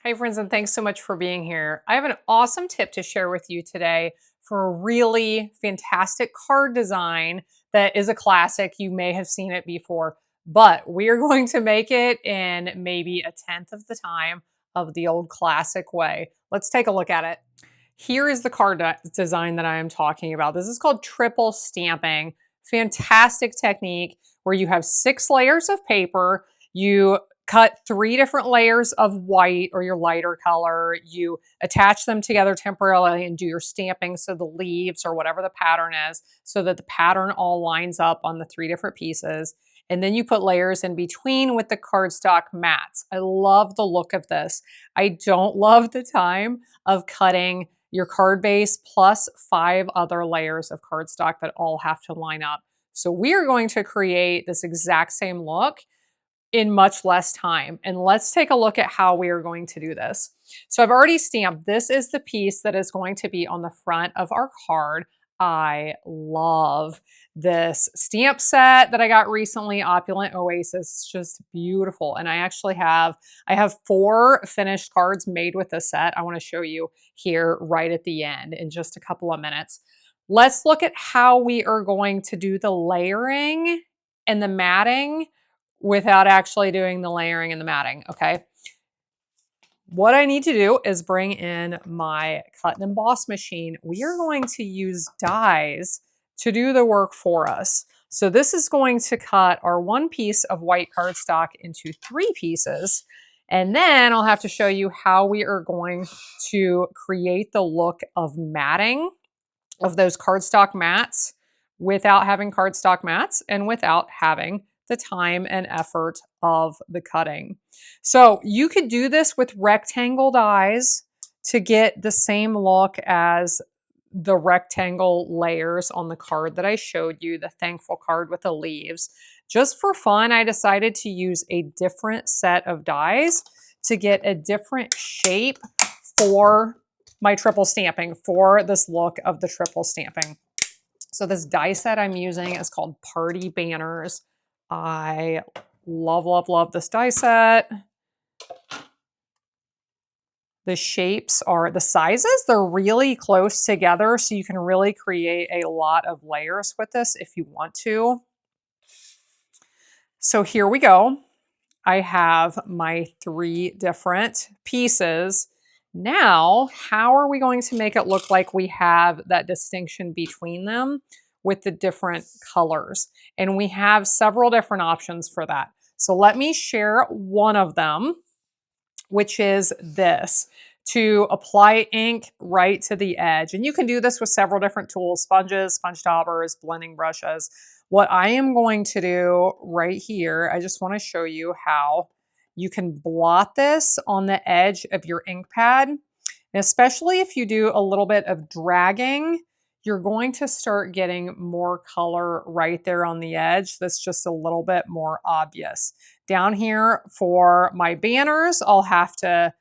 Hi, friends, and thanks so much for being here. I have an awesome tip to share with you today for a really fantastic card design that is a classic. You may have seen it before, but we are going to make it in maybe a tenth of the time of the old classic way. Let's take a look at it. Here is the card design that I am talking about. This is called triple stamping. Fantastic technique where you have 6 layers of paper. You cut 3 different layers of white or your lighter color. You attach them together temporarily and do your stamping, so the leaves or whatever the pattern is, so that the pattern all lines up on the 3 different pieces. And then you put layers in between with the cardstock mats. I love the look of this. I don't love the time of cutting your card base plus 5 other layers of cardstock that all have to line up. So we are going to create this exact same look in much less time. And let's take a look at how we are going to do this. So I've already stamped. This is the piece that is going to be on the front of our card. I love this stamp set that I got recently, Opulent Oasis. It's just beautiful. And I have 4 finished cards made with this set. I want to show you here right at the end in just a couple of minutes. Let's look at how we are going to do the layering and the matting without actually doing the layering and the matting, okay? What I need to do is bring in my cut and emboss machine. We are going to use dies to do the work for us. So this is going to cut our 1 piece of white cardstock into 3 pieces. And then I'll have to show you how we are going to create the look of matting of those cardstock mats without having cardstock mats and without having the time and effort of the cutting. So you could do this with rectangle dies to get the same look as the rectangle layers on the card that I showed you, the thankful card with the leaves. Just for fun, I decided to use a different set of dies to get a different shape for my triple stamping, for this look of the triple stamping. So this die set I'm using is called Party Banners. I love, love, love this die set. The shapes are, the sizes, they're really close together, so you can really create a lot of layers with this if you want to. So here we go. I have my 3 different pieces. Now, how are we going to make it look like we have that distinction between them with the different colors? And we have several different options for that. So let me share one of them, which is this, to apply ink right to the edge. And you can do this with several different tools, sponges, sponge daubers, blending brushes. What I am going to do right here, I just want to show you how you can blot this on the edge of your ink pad. And especially if you do a little bit of dragging, you're going to start getting more color right there on the edge that's just a little bit more obvious. Down here for my banners, I'll have to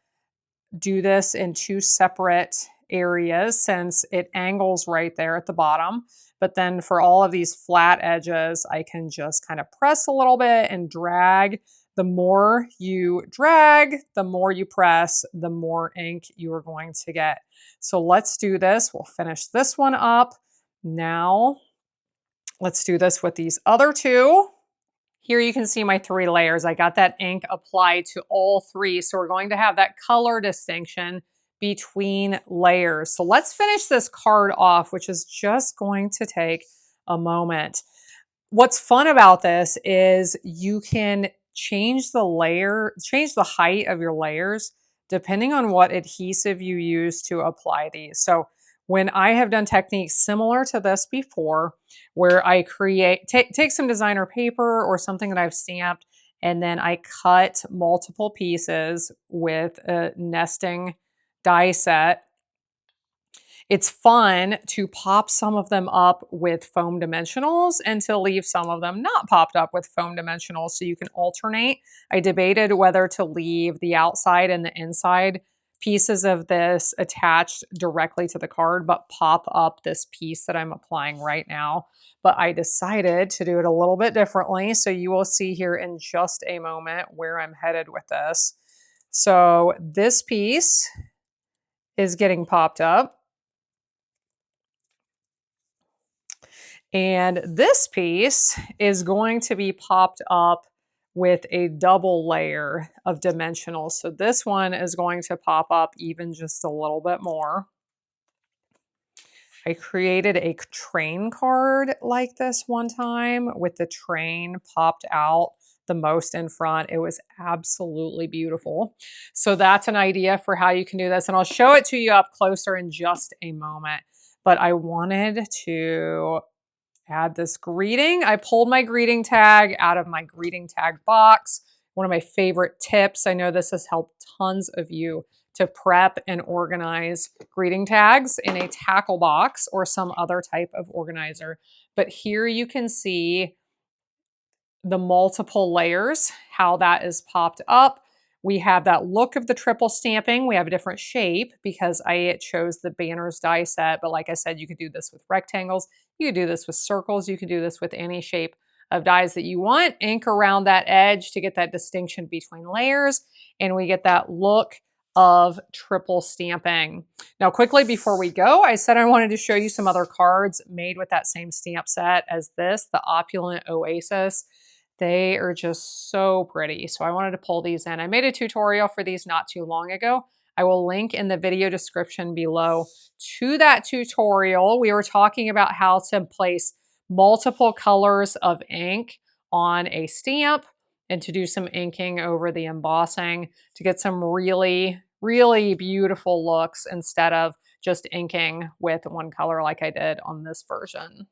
do this in 2 separate areas since it angles right there at the bottom. But then for all of these flat edges, I can just kind of press a little bit and drag. The more you drag, the more you press, the more ink you are going to get. So let's do this. We'll finish this one up. Now, let's do this with these other 2. Here you can see my 3 layers. I got that ink applied to all 3. So we're going to have that color distinction between layers. So let's finish this card off, which is just going to take a moment. What's fun about this is you can change the height of your layers depending on what adhesive you use to apply these. So when I have done techniques similar to this before, where I take some designer paper or something that I've stamped, and then I cut multiple pieces with a nesting die set. It's fun to pop some of them up with foam dimensionals and to leave some of them not popped up with foam dimensionals so you can alternate. I debated whether to leave the outside and the inside pieces of this attached directly to the card, but pop up this piece that I'm applying right now. But I decided to do it a little bit differently, so you will see here in just a moment where I'm headed with this. So this piece is getting popped up. And this piece is going to be popped up with a double layer of dimensionals. So this one is going to pop up even just a little bit more. I created a train card like this one time with the train popped out the most in front. It was absolutely beautiful. So that's an idea for how you can do this. And I'll show it to you up closer in just a moment. But I wanted to add this greeting. I pulled my greeting tag out of my greeting tag box. One of my favorite tips. I know this has helped tons of you to prep and organize greeting tags in a tackle box or some other type of organizer. But here you can see the multiple layers, how that is popped up. We have that look of the triple stamping. We have a different shape because I chose the banners die set. But like I said, you could do this with rectangles. You could do this with circles. You could do this with any shape of dies that you want. Ink around that edge to get that distinction between layers. And we get that look of triple stamping. Now, quickly before we go, I said I wanted to show you some other cards made with that same stamp set as this, the Opulent Oasis. They are just so pretty. So I wanted to pull these in. I made a tutorial for these not too long ago. I will link in the video description below to that tutorial. We were talking about how to place multiple colors of ink on a stamp and to do some inking over the embossing to get some really, really beautiful looks instead of just inking with one color like I did on this version.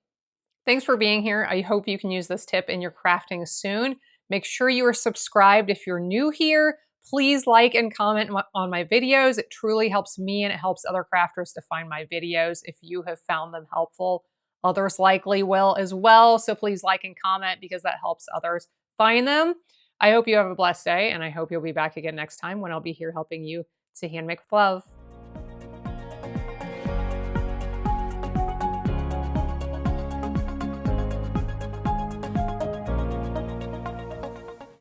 Thanks for being here. I hope you can use this tip in your crafting soon. Make sure you are subscribed if you're new here. Please like and comment on my videos. It truly helps me and it helps other crafters to find my videos. If you have found them helpful, others likely will as well. So please like and comment because that helps others find them. I hope you have a blessed day and I hope you'll be back again next time when I'll be here helping you to hand make with love.